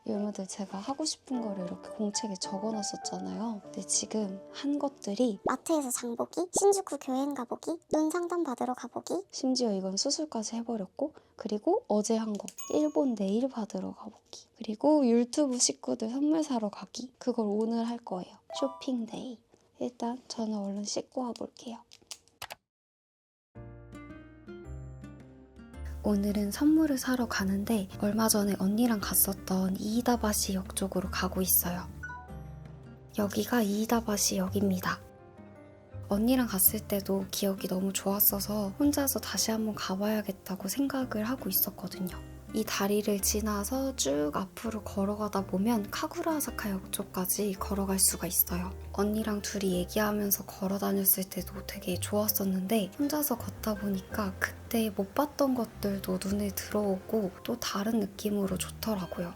여러분들 제가 하고 싶은 거를 이렇게 공책에 적어놨었잖아요. 근데 지금 한 것들이 마트에서 장보기, 신주쿠 교행 가보기, 눈 상담 받으러 가보기. 심지어 이건 수술까지 해버렸고, 그리고 어제 한 거 일본 네일 받으러 가보기, 그리고 유튜브 식구들 선물 사러 가기, 그걸 오늘 할 거예요. 쇼핑데이. 일단 저는 얼른 씻고 와볼게요. 오늘은 선물을 사러 가는데 얼마 전에 언니랑 갔었던 이이다바시 역 쪽으로 가고 있어요. 여기가 이이다바시 역입니다. 언니랑 갔을 때도 기억이 너무 좋았어서 혼자서 다시 한번 가봐야겠다고 생각을 하고 있었거든요. 이 다리를 지나서 쭉 앞으로 걸어가다 보면 카구라하사카 역 쪽까지 걸어갈 수가 있어요. 언니랑 둘이 얘기하면서 걸어 다녔을 때도 되게 좋았었는데 혼자서 걷다 보니까 그때 못 봤던 것들도 눈에 들어오고 또 다른 느낌으로 좋더라고요.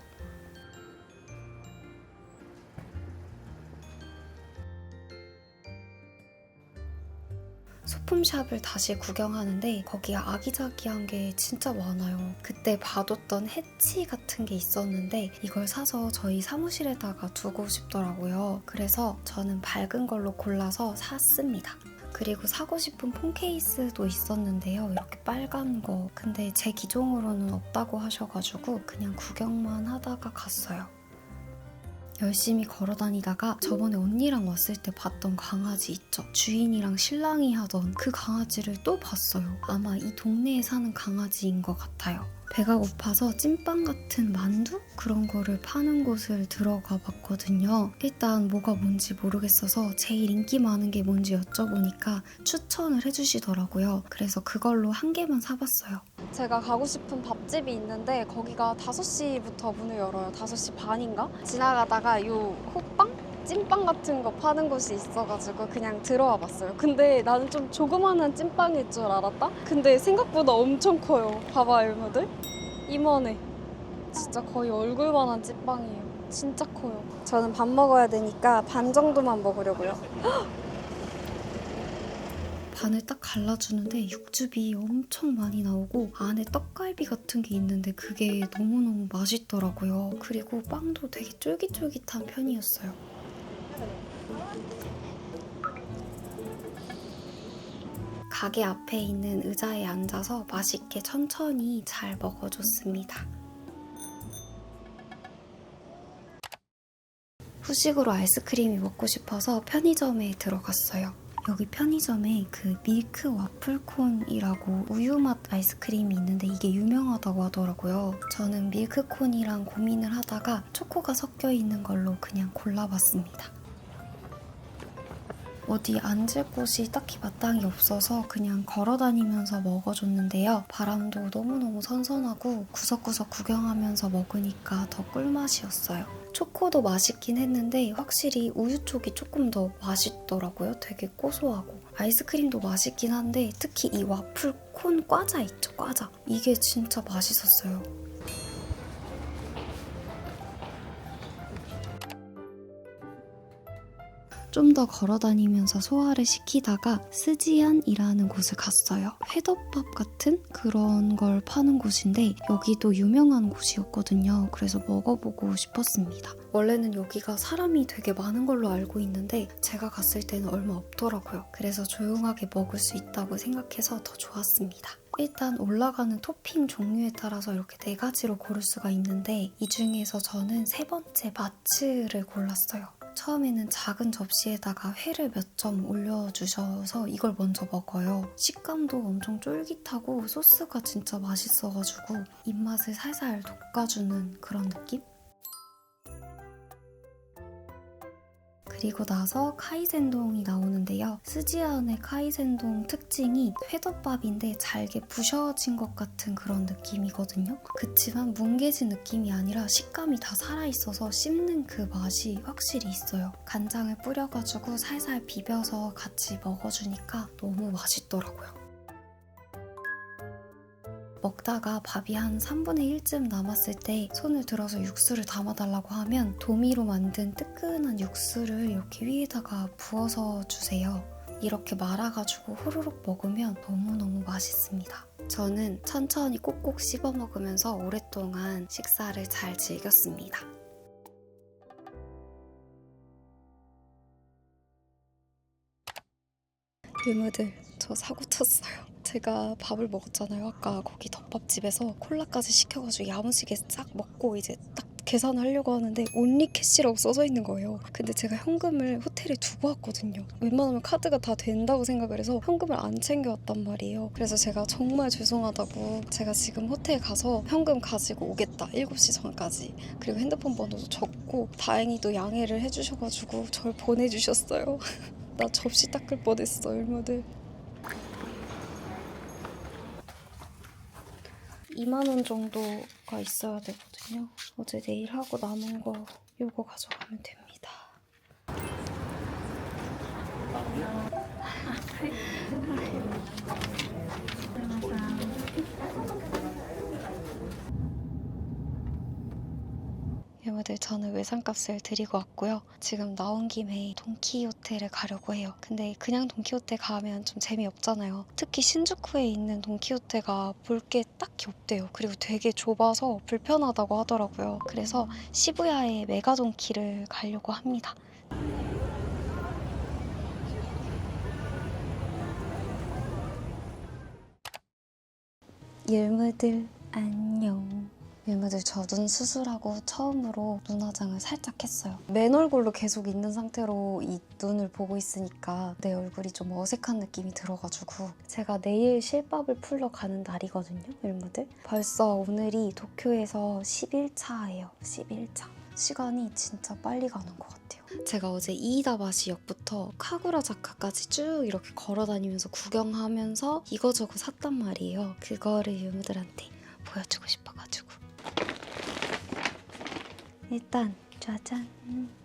소품샵을 다시 구경하는데 거기에 아기자기한 게 진짜 많아요. 그때 봐뒀던 해치 같은 게 있었는데 이걸 사서 저희 사무실에다가 두고 싶더라고요. 그래서 저는 밝은 걸로 골라서 샀습니다. 그리고 사고 싶은 폰 케이스도 있었는데요. 이렇게 빨간 거. 근데 제 기종으로는 없다고 하셔가지고 그냥 구경만 하다가 갔어요. 열심히 걸어다니다가 저번에 언니랑 왔을 때 봤던 강아지 있죠? 주인이랑 신랑이 하던 그 강아지를 또 봤어요. 아마 이 동네에 사는 강아지인 것 같아요. 배가 고파서 찐빵 같은 만두? 그런 거를 파는 곳을 들어가 봤거든요. 일단 뭐가 뭔지 모르겠어서 제일 인기 많은 게 뭔지 여쭤보니까 추천을 해주시더라고요. 그래서 그걸로 한 개만 사봤어요. 제가 가고 싶은 밥집이 있는데 거기가 5시부터 문을 열어요. 5시 반인가? 지나가다가 요 호빵? 찐빵 같은 거 파는 곳이 있어가지고 그냥 들어와 봤어요. 근데 나는 좀 조그만한 찐빵일 줄 알았다? 근데 생각보다 엄청 커요. 봐봐요, 여러분들. 이만해. 진짜 거의 얼굴만한 찐빵이에요. 진짜 커요. 저는 밥 먹어야 되니까 반 정도만 먹으려고요. 반을 딱 갈라주는데 육즙이 엄청 많이 나오고 안에 떡갈비 같은 게 있는데 그게 너무너무 맛있더라고요. 그리고 빵도 되게 쫄깃쫄깃한 편이었어요. 가게 앞에 있는 의자에 앉아서 맛있게 천천히 잘 먹어줬습니다. 후식으로 아이스크림이 먹고 싶어서 편의점에 들어갔어요. 여기 편의점에 그 밀크 와플콘이라고 우유맛 아이스크림이 있는데 이게 유명하다고 하더라고요. 저는 밀크콘이랑 고민을 하다가 초코가 섞여 있는 걸로 그냥 골라봤습니다. 어디 앉을 곳이 딱히 마땅히 없어서 그냥 걸어다니면서 먹어줬는데요. 바람도 너무너무 선선하고 구석구석 구경하면서 먹으니까 더 꿀맛이었어요. 초코도 맛있긴 했는데 확실히 우유 쪽이 조금 더 맛있더라고요. 되게 고소하고. 아이스크림도 맛있긴 한데 특히 이 와플 콘 과자 있죠? 과자. 이게 진짜 맛있었어요. 좀 더 걸어다니면서 소화를 시키다가 스지안이라는 곳을 갔어요. 회덮밥 같은 그런 걸 파는 곳인데 여기도 유명한 곳이었거든요. 그래서 먹어보고 싶었습니다. 원래는 여기가 사람이 되게 많은 걸로 알고 있는데 제가 갔을 때는 얼마 없더라고요. 그래서 조용하게 먹을 수 있다고 생각해서 더 좋았습니다. 일단 올라가는 토핑 종류에 따라서 이렇게 4가지로 고를 수가 있는데 이 중에서 저는 3번째 마츠를 골랐어요. 처음에는 작은 접시에다가 회를 몇 점 올려주셔서 이걸 먼저 먹어요. 식감도 엄청 쫄깃하고 소스가 진짜 맛있어가지고 입맛을 살살 돋궈주는 그런 느낌? 그리고 나서 카이센동이 나오는데요. 스지안의 카이센동 특징이 회덮밥인데 잘게 부셔진 것 같은 그런 느낌이거든요. 그치만 뭉개진 느낌이 아니라 식감이 다 살아있어서 씹는 그 맛이 확실히 있어요. 간장을 뿌려가지고 살살 비벼서 같이 먹어주니까 너무 맛있더라고요. 먹다가 밥이 한 3분의 1쯤 남았을 때 손을 들어서 육수를 담아달라고 하면 도미로 만든 뜨끈한 육수를 이렇게 위에다가 부어서 주세요. 이렇게 말아가지고 호로록 먹으면 너무너무 맛있습니다. 저는 천천히 꼭꼭 씹어 먹으면서 오랫동안 식사를 잘 즐겼습니다. 일무들 저 사고 쳤어요. 제가 밥을 먹었잖아요. 아까 거기 덮밥집에서 콜라까지 시켜가지고 야무지게 싹 먹고 이제 딱 계산을 하려고 하는데 온리 캐시라고 써져 있는 거예요. 근데 제가 현금을 호텔에 두고 왔거든요. 웬만하면 카드가 다 된다고 생각을 해서 현금을 안 챙겨왔단 말이에요. 그래서 제가 정말 죄송하다고 제가 지금 호텔 가서 현금 가지고 오겠다. 7시 전까지. 그리고 핸드폰 번호도 적고 다행히도 양해를 해주셔가지고 절 보내주셨어요. 나 접시 닦을 뻔했어, 얼마들. 2만 원 정도가 있어야 되거든요. 어제 내일 하고 남은 거 요거 가져가면 됩니다. 여러분들 저는 외상값을 드리고 왔고요. 지금 나온 김에 돈키호테를 가려고 해요. 근데 그냥 돈키호테 가면 좀 재미없잖아요. 특히 신주쿠에 있는 돈키호테가 볼 게 딱히 없대요. 그리고 되게 좁아서 불편하다고 하더라고요. 그래서 시부야의 메가돈키를 가려고 합니다. 율무들 안녕. 율무들 저 눈 수술하고 처음으로 눈화장을 살짝 했어요. 맨 얼굴로 계속 있는 상태로 이 눈을 보고 있으니까 내 얼굴이 좀 어색한 느낌이 들어가지고 제가 내일 실밥을 풀러 가는 날이거든요, 율무들. 벌써 오늘이 도쿄에서 10일차예요. 10일차. 시간이 진짜 빨리 가는 것 같아요. 제가 어제 이이다바시역부터 카구라자카까지 쭉 이렇게 걸어다니면서 구경하면서 이거저거 샀단 말이에요. 그거를 유무들한테 보여주고 싶어가지고. 일단 짜잔!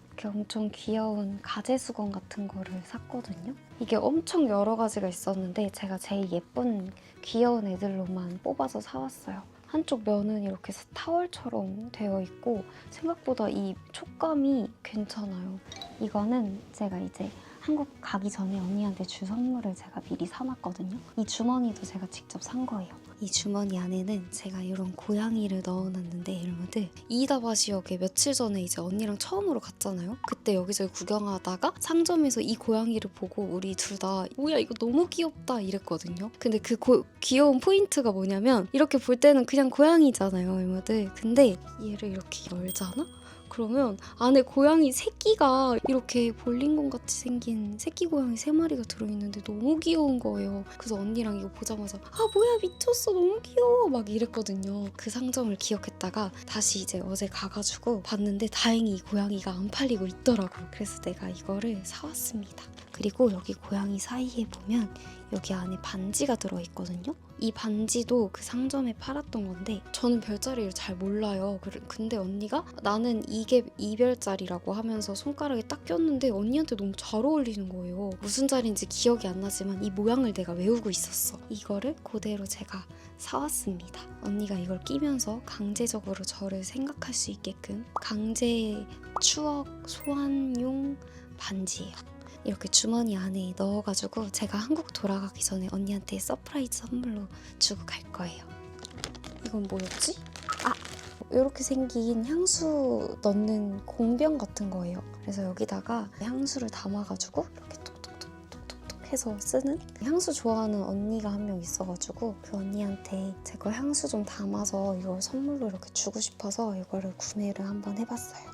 이렇게 엄청 귀여운 가재 수건 같은 거를 샀거든요. 이게 엄청 여러 가지가 있었는데 제가 제일 예쁜 귀여운 애들로만 뽑아서 사왔어요. 한쪽 면은 이렇게 타월처럼 되어 있고 생각보다 이 촉감이 괜찮아요. 이거는 제가 이제 한국 가기 전에 언니한테 줄 선물을 제가 미리 사놨거든요. 이 주머니도 제가 직접 산 거예요. 이 주머니 안에는 제가 이런 고양이를 넣어놨는데 여러분들 이이다바시역에 며칠 전에 이제 언니랑 처음으로 갔잖아요. 그때 여기저기 구경하다가 상점에서 이 고양이를 보고 우리 둘 다 뭐야 이거 너무 귀엽다 이랬거든요. 근데 그 귀여운 포인트가 뭐냐면 이렇게 볼 때는 그냥 고양이잖아요, 여러분들. 근데 얘를 이렇게 열잖아? 그러면 안에 고양이 새끼가 이렇게 볼링공 같이 생긴 새끼 고양이 3마리가 들어있는데 너무 귀여운 거예요. 그래서 언니랑 이거 보자마자 아 뭐야 미쳤어 너무 귀여워 막 이랬거든요. 그 상점을 기억했다가 다시 이제 어제 가가지고 봤는데 다행히 이 고양이가 안 팔리고 있더라고요. 그래서 내가 이거를 사왔습니다. 그리고 여기 고양이 사이에 보면 여기 안에 반지가 들어있거든요. 이 반지도 그 상점에 팔았던 건데 저는 별자리를 잘 몰라요. 근데 언니가 나는 이게 2별짜리라고 하면서 손가락에 딱 꼈는데 언니한테 너무 잘 어울리는 거예요. 무슨 자리인지 기억이 안 나지만 이 모양을 내가 외우고 있었어. 이거를 그대로 제가 사왔습니다. 언니가 이걸 끼면서 강제적으로 저를 생각할 수 있게끔 강제 추억 소환용 반지예요. 이렇게 주머니 안에 넣어가지고 제가 한국 돌아가기 전에 언니한테 서프라이즈 선물로 주고 갈 거예요. 이건 뭐였지? 아! 이렇게 생긴 향수 넣는 공병 같은 거예요. 그래서 여기다가 향수를 담아가지고 이렇게 톡톡톡톡톡 해서 쓰는 향수 좋아하는 언니가 한 명 있어가지고 그 언니한테 제 거 향수 좀 담아서 이걸 선물로 이렇게 주고 싶어서 이거를 구매를 한번 해봤어요.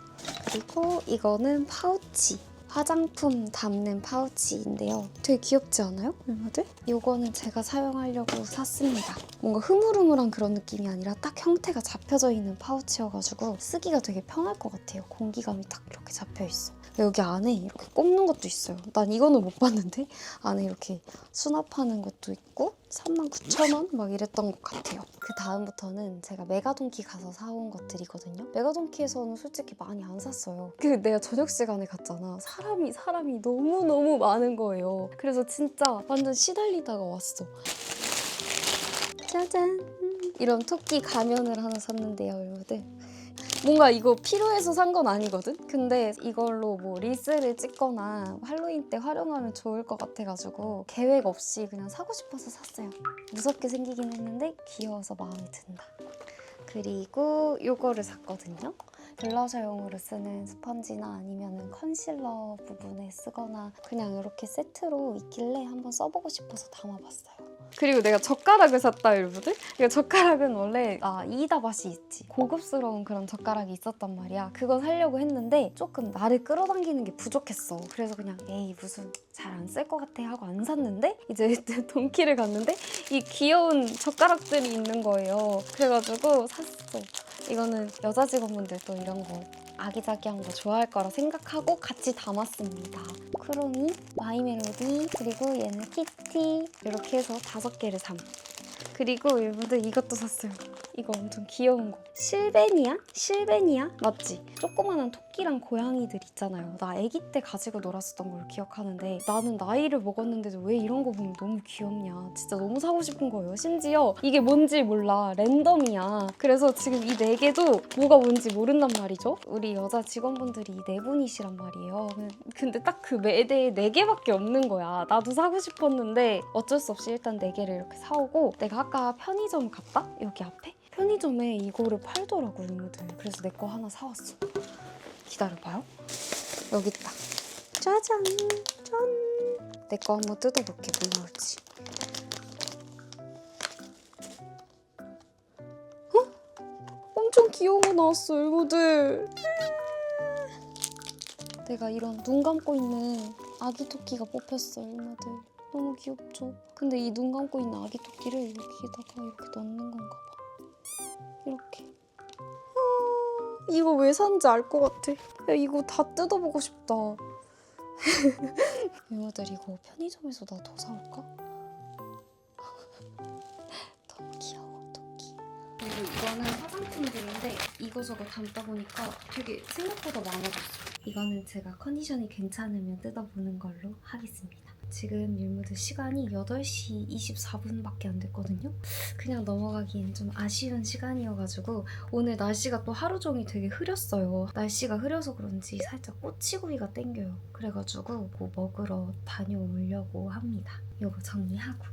그리고 이거는 파우치. 화장품 담는 파우치인데요. 되게 귀엽지 않아요? 얼마들? 이거는 제가 사용하려고 샀습니다. 뭔가 흐물흐물한 그런 느낌이 아니라 딱 형태가 잡혀져 있는 파우치여가지고 쓰기가 되게 편할 것 같아요. 공기감이 딱 이렇게 잡혀있어. 여기 안에 이렇게 꼽는 것도 있어요. 난 이거는 못 봤는데 안에 이렇게 수납하는 것도 있고 39,000원? 막 이랬던 것 같아요. 그 다음부터는 제가 메가돈키 가서 사온 것들이거든요. 메가돈키에서는 솔직히 많이 안 샀어요. 내가 저녁 시간에 갔잖아. 사람이 너무너무 많은 거예요. 그래서 진짜 완전 시달리다가 왔어. 짜잔! 이런 토끼 가면을 하나 샀는데요, 여러분들. 뭔가 이거 필요해서 산 건 아니거든? 근데 이걸로 뭐 릴스를 찍거나 할로윈 때 활용하면 좋을 것 같아가지고 계획 없이 그냥 사고 싶어서 샀어요. 무섭게 생기긴 했는데 귀여워서 마음에 든다. 그리고 이거를 샀거든요. 블러셔용으로 쓰는 스펀지나 아니면 컨실러 부분에 쓰거나 그냥 이렇게 세트로 있길래 한번 써보고 싶어서 담아봤어요. 그리고 내가 젓가락을 샀다, 여러분들? 이 젓가락은 원래 이이다바시 있지. 고급스러운 그런 젓가락이 있었단 말이야. 그거 사려고 했는데 조금 나를 끌어당기는 게 부족했어. 그래서 그냥 에이 무슨 잘 안 쓸 것 같아 하고 안 샀는데 이제 돈키를 갔는데 이 귀여운 젓가락들이 있는 거예요. 그래가지고 샀어. 이거는 여자 직원분들도 이런 거 아기자기한 거 좋아할 거라 생각하고 같이 담았습니다. 크로미, 마이멜로디, 그리고 얘는 키티 이렇게 해서 5개를 산. 그리고 여러분들 이것도 샀어요. 이거 엄청 귀여운 거. 실베니아? 실베니아? 맞지? 조그만한 토끼랑 고양이들 있잖아요. 나 아기 때 가지고 놀았었던 걸 기억하는데 나는 나이를 먹었는데도 왜 이런 거 보면 너무 귀엽냐. 진짜 너무 사고 싶은 거예요. 심지어 이게 뭔지 몰라. 랜덤이야. 그래서 지금 이 4개도 뭐가 뭔지 모른단 말이죠. 우리 여자 직원분들이 4분이시란 말이에요. 근데 딱 그 매대에 4개밖에 없는 거야. 나도 사고 싶었는데 어쩔 수 없이 일단 4개를 이렇게 사오고 내가 아까 편의점 갔다? 여기 앞에? 편의점에 이거를 팔더라고, 이모들. 그래서 내 거 하나 사왔어. 기다려봐요. 여기 있다. 짜잔! 짠! 내 거 한번 뜯어볼게, 뭐 나올지. 엄청 귀여운 거 나왔어, 이모들. 내가 이런 눈 감고 있는 아기 토끼가 뽑혔어, 이모들. 너무 귀엽죠? 근데 이 눈 감고 있는 아기 토끼를 여기에다가 이렇게 넣는 건가 봐. 이렇게. 이거 왜 산지 알 것 같아. 야, 이거 다 뜯어보고 싶다. 이모들 이거 편의점에서 나 더 사올까? 너무 귀여워, 토끼. 그리고 이거는 화장품들인데 이거저거 담다 보니까 되게 생각보다 많아졌어. 이거는 제가 컨디션이 괜찮으면 뜯어보는 걸로 하겠습니다. 지금 율무드 시간이 8시 24분밖에 안 됐거든요. 그냥 넘어가기엔 좀 아쉬운 시간이어가지고 오늘 날씨가 또 하루 종일 되게 흐렸어요. 날씨가 흐려서 그런지 살짝 꼬치구이가 땡겨요. 그래가지고 뭐 먹으러 다녀오려고 합니다. 이거 정리하고.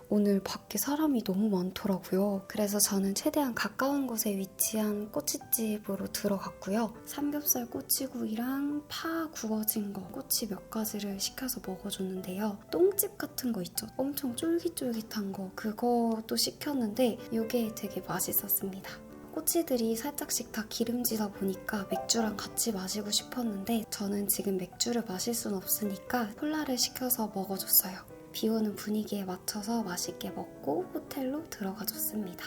오늘 밖에 사람이 너무 많더라고요. 그래서 저는 최대한 가까운 곳에 위치한 꼬치집으로 들어갔고요. 삼겹살 꼬치구이랑 파 구워진 거, 꼬치 몇 가지를 시켜서 먹어줬는데요. 똥집 같은 거 있죠? 엄청 쫄깃쫄깃한 거, 그것도 시켰는데 이게 되게 맛있었습니다. 꼬치들이 살짝씩 다 기름지다 보니까 맥주랑 같이 마시고 싶었는데 저는 지금 맥주를 마실 순 없으니까 콜라를 시켜서 먹어줬어요. 비 오는 분위기에 맞춰서 맛있게 먹고 호텔로 들어가줬습니다.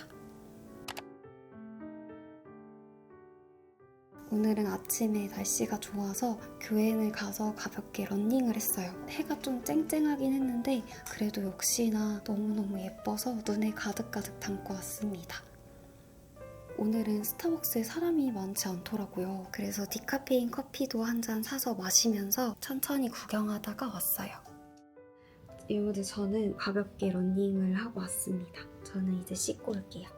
오늘은 아침에 날씨가 좋아서 교회를 가서 가볍게 러닝을 했어요. 해가 좀 쨍쨍하긴 했는데 그래도 역시나 너무너무 예뻐서 눈에 가득가득 담고 왔습니다. 오늘은 스타벅스에 사람이 많지 않더라고요. 그래서 디카페인 커피도 한 잔 사서 마시면서 천천히 구경하다가 왔어요. 이모들 저는 가볍게 러닝을 하고 왔습니다. 저는 이제 씻고 올게요.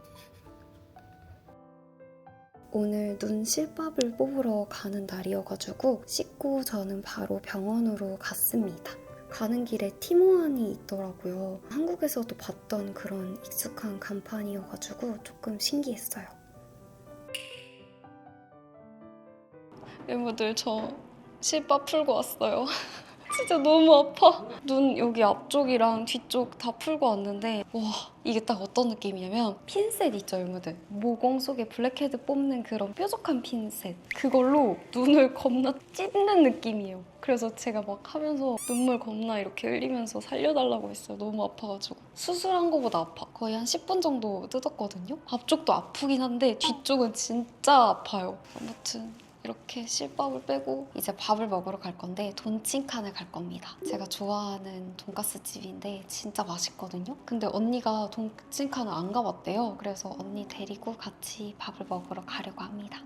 오늘 눈 실밥을 뽑으러 가는 날이어가지고 씻고 저는 바로 병원으로 갔습니다. 가는 길에 티모안이 있더라고요. 한국에서도 봤던 그런 익숙한 간판이어가지고 조금 신기했어요. 이모들 저 실밥 풀고 왔어요. 진짜 너무 아파. 눈 여기 앞쪽이랑 뒤쪽 다 풀고 왔는데 와 이게 딱 어떤 느낌이냐면 핀셋 있죠 여러분들? 모공 속에 블랙헤드 뽑는 그런 뾰족한 핀셋 그걸로 눈을 겁나 찢는 느낌이에요. 그래서 제가 막 하면서 눈물 겁나 이렇게 흘리면서 살려달라고 했어요. 너무 아파가지고. 수술한 거보다 아파. 거의 한 10분 정도 뜯었거든요. 앞쪽도 아프긴 한데 뒤쪽은 진짜 아파요. 아무튼 이렇게 실밥을 빼고 이제 밥을 먹으러 갈 건데 돈친칸을 갈 겁니다. 제가 좋아하는 돈가스 집인데 진짜 맛있거든요. 근데 언니가 돈친칸을 안 가봤대요. 그래서 언니 데리고 같이 밥을 먹으러 가려고 합니다.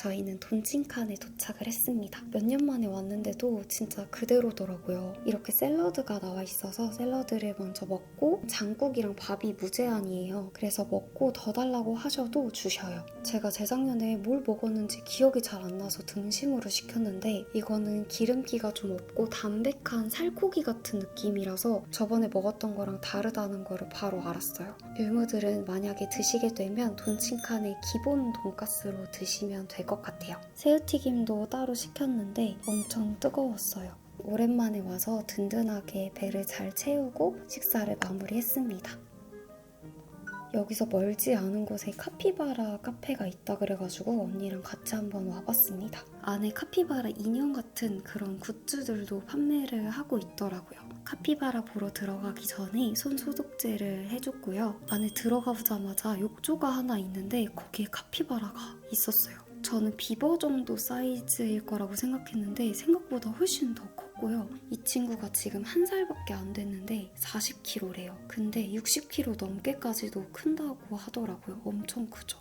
저희는 돈친칸에 도착을 했습니다. 몇 년 만에 왔는데도 진짜 그대로더라고요. 이렇게 샐러드가 나와 있어서 샐러드를 먼저 먹고 장국이랑 밥이 무제한이에요. 그래서 먹고 더 달라고 하셔도 주셔요. 제가 재작년에 뭘 먹었는지 기억이 잘 안 나서 등심으로 시켰는데 이거는 기름기가 좀 없고 담백한 살코기 같은 느낌이라서 저번에 먹었던 거랑 다르다는 거를 바로 알았어요. 율무들은 만약에 드시게 되면 돈친칸의 기본 돈가스로 드시면 될 것 같아요. 새우튀김도 따로 시켰는데 엄청 뜨거웠어요. 오랜만에 와서 든든하게 배를 잘 채우고 식사를 마무리했습니다. 여기서 멀지 않은 곳에 카피바라 카페가 있다 그래가지고 언니랑 같이 한번 와봤습니다. 안에 카피바라 인형 같은 그런 굿즈들도 판매를 하고 있더라고요. 카피바라 보러 들어가기 전에 손 소독제를 해줬고요. 안에 들어가자마자 욕조가 하나 있는데 거기에 카피바라가 있었어요. 저는 비버 정도 사이즈일 거라고 생각했는데 생각보다 훨씬 더 컸고요. 이 친구가 지금 1살밖에 안 됐는데 40kg래요. 근데 60kg 넘게까지도 큰다고 하더라고요. 엄청 크죠.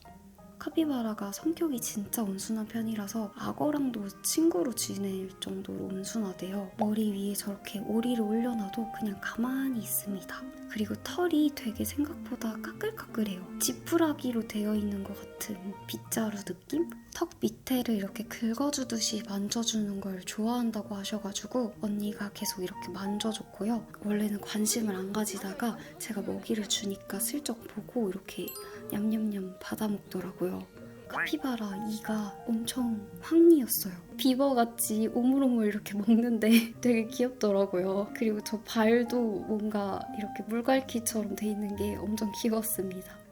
카피바라가 성격이 진짜 온순한 편이라서 악어랑도 친구로 지낼 정도로 온순하대요. 머리 위에 저렇게 오리를 올려놔도 그냥 가만히 있습니다. 그리고 털이 되게 생각보다 까끌까끌해요. 지푸라기로 되어 있는 것 같은 빗자루 느낌? 턱 밑에를 이렇게 긁어주듯이 만져주는 걸 좋아한다고 하셔가지고 언니가 계속 이렇게 만져줬고요. 원래는 관심을 안 가지다가 제가 먹이를 주니까 슬쩍 보고 이렇게 냠냠냠 받아먹더라고요. 카피바라 이가 엄청 황리였어요. 비버같이 오물오물 이렇게 먹는데 되게 귀엽더라고요. 그리고 저 발도 뭔가 이렇게 물갈퀴처럼 돼 있는 게 엄청 귀여웠습니다.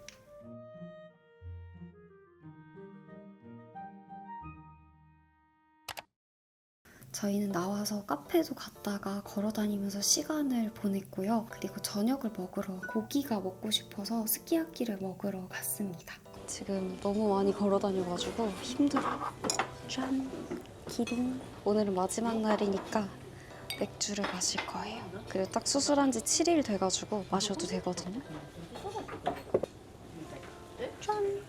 저희는 나와서 카페도 갔다가 걸어다니면서 시간을 보냈고요. 그리고 저녁을 먹으러 고기가 먹고 싶어서 스키야키를 먹으러 갔습니다. 지금 너무 많이 걸어다녀가지고 힘들어. 짠! 기린. 오늘은 마지막 날이니까 맥주를 마실 거예요. 그리고 딱 수술한 지 7일 돼가지고 마셔도 되거든요. 짠!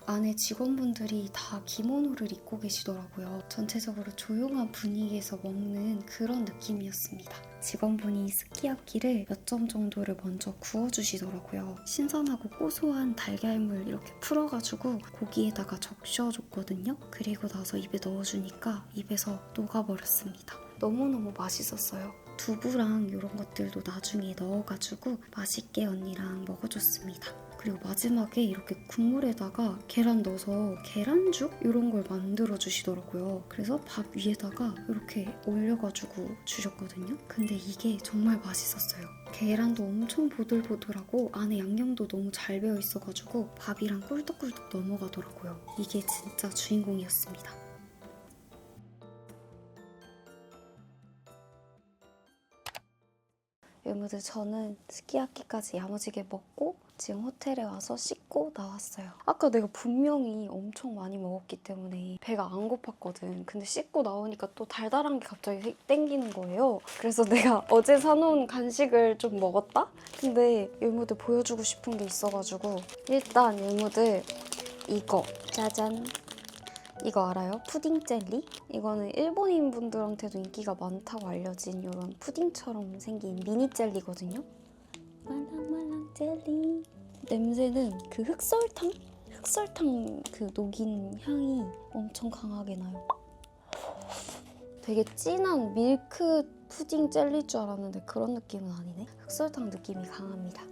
안에 직원분들이 다 기모노를 입고 계시더라고요. 전체적으로 조용한 분위기에서 먹는 그런 느낌이었습니다. 직원분이 스키야키를 몇 점 정도를 먼저 구워주시더라고요. 신선하고 고소한 달걀물 이렇게 풀어가지고 고기에다가 적셔줬거든요. 그리고 나서 입에 넣어주니까 입에서 녹아버렸습니다. 너무너무 맛있었어요. 두부랑 이런 것들도 나중에 넣어가지고 맛있게 언니랑 먹어줬습니다. 그리고 마지막에 이렇게 국물에다가 계란 넣어서 계란죽 이런 걸 만들어 주시더라고요. 그래서 밥 위에다가 이렇게 올려가지고 주셨거든요. 근데 이게 정말 맛있었어요. 계란도 엄청 보들보들하고 안에 양념도 너무 잘 배어 있어가지고 밥이랑 꿀떡꿀떡 넘어가더라고요. 이게 진짜 주인공이었습니다. 여러분들 저는 스키야키까지 야무지게 먹고 지금 호텔에 와서 씻고 나왔어요. 아까 내가 분명히 엄청 많이 먹었기 때문에 배가 안 고팠거든. 근데 씻고 나오니까 또 달달한 게 갑자기 땡기는 거예요. 그래서 내가 어제 사놓은 간식을 좀 먹었다? 근데 율무들 보여주고 싶은 게 있어가지고 일단 율무들 이거 짜잔! 이거 알아요? 푸딩 젤리? 이거는 일본인 분들한테도 인기가 많다고 알려진 이런 푸딩처럼 생긴 미니 젤리거든요. 말랑말랑 젤리. 냄새는 그 흑설탕 그 녹인 향이 엄청 강하게 나요. 되게 진한 밀크 푸딩 젤리일 줄 알았는데 그런 느낌은 아니네. 흑설탕 느낌이 강합니다.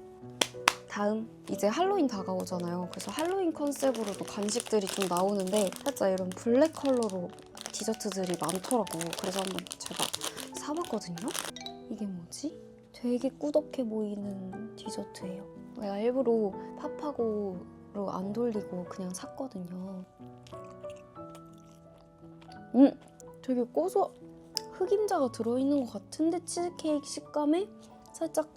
다음 이제 할로윈 다가오잖아요. 그래서 할로윈 컨셉으로도 간식들이 좀 나오는데 살짝 이런 블랙 컬러로 디저트들이 많더라고요. 그래서 한번 제가 사봤거든요. 이게 뭐지? 되게 꾸덕해 보이는 디저트예요. 내가 일부러 팝하고로 안 돌리고 그냥 샀거든요. 되게 흑임자가 들어있는 것 같은데 치즈케이크 식감에 살짝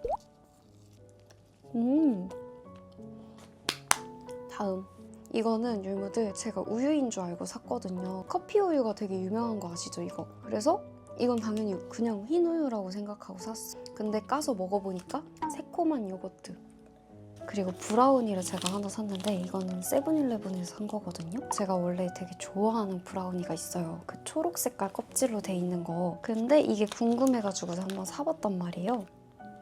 다음 이거는 율무들 제가 우유인 줄 알고 샀거든요. 커피 우유가 되게 유명한 거 아시죠 이거? 그래서 이건 당연히 그냥 흰 우유라고 생각하고 샀어. 근데 까서 먹어보니까 새콤한 요거트. 그리고 브라우니를 제가 하나 샀는데 이거는 세븐일레븐에서 산 거거든요. 제가 원래 되게 좋아하는 브라우니가 있어요. 그 초록 색깔 껍질로 돼 있는 거. 근데 이게 궁금해가지고 한번 사봤단 말이에요.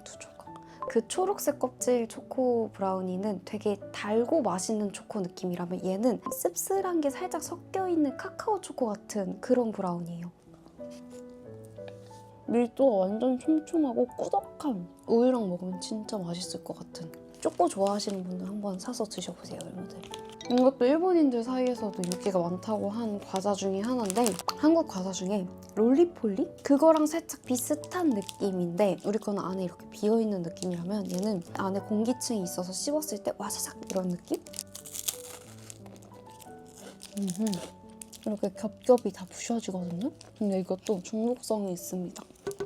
두 조각. 그 초록색 껍질 초코 브라우니는 되게 달고 맛있는 초코 느낌이라면 얘는 씁쓸한 게 살짝 섞여있는 카카오 초코 같은 그런 브라우니예요. 밀도가 완전 촘촘하고 꾸덕한 우유랑 먹으면 진짜 맛있을 것 같은 초코 좋아하시는 분들 한번 사서 드셔보세요, 여러분들. 이것도 일본인들 사이에서도 인기가 많다고 한 과자 중에 하나인데 한국 과자 중에 롤리폴리? 그거랑 살짝 비슷한 느낌인데 우리 거는 안에 이렇게 비어있는 느낌이라면 얘는 안에 공기층이 있어서 씹었을 때 와사삭 이런 느낌? 이렇게 겹겹이 다 부셔지거든요? 근데 이것도 중독성이 있습니다.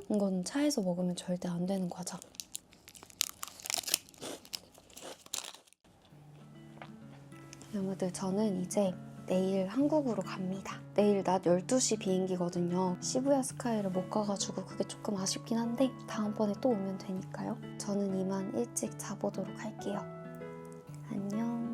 이건 차에서 먹으면 절대 안 되는 과자. 여러분들 저는 이제 내일 한국으로 갑니다. 내일 낮 12시 비행기거든요. 시부야 스카이를 못 가가지고 그게 조금 아쉽긴 한데 다음번에 또 오면 되니까요. 저는 이만 일찍 자보도록 할게요. 안녕.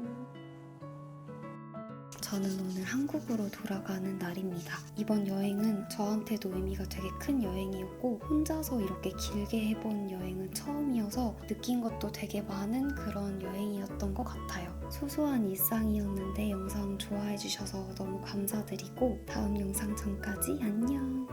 저는 오늘 한국으로 돌아가는 날입니다. 이번 여행은 저한테도 의미가 되게 큰 여행이었고 혼자서 이렇게 길게 해본 여행은 처음이어서 느낀 것도 되게 많은 그런 여행이었던 것 같아요. 소소한 일상이었는데 영상 좋아해 주셔서 너무 감사드리고 다음 영상 전까지 안녕.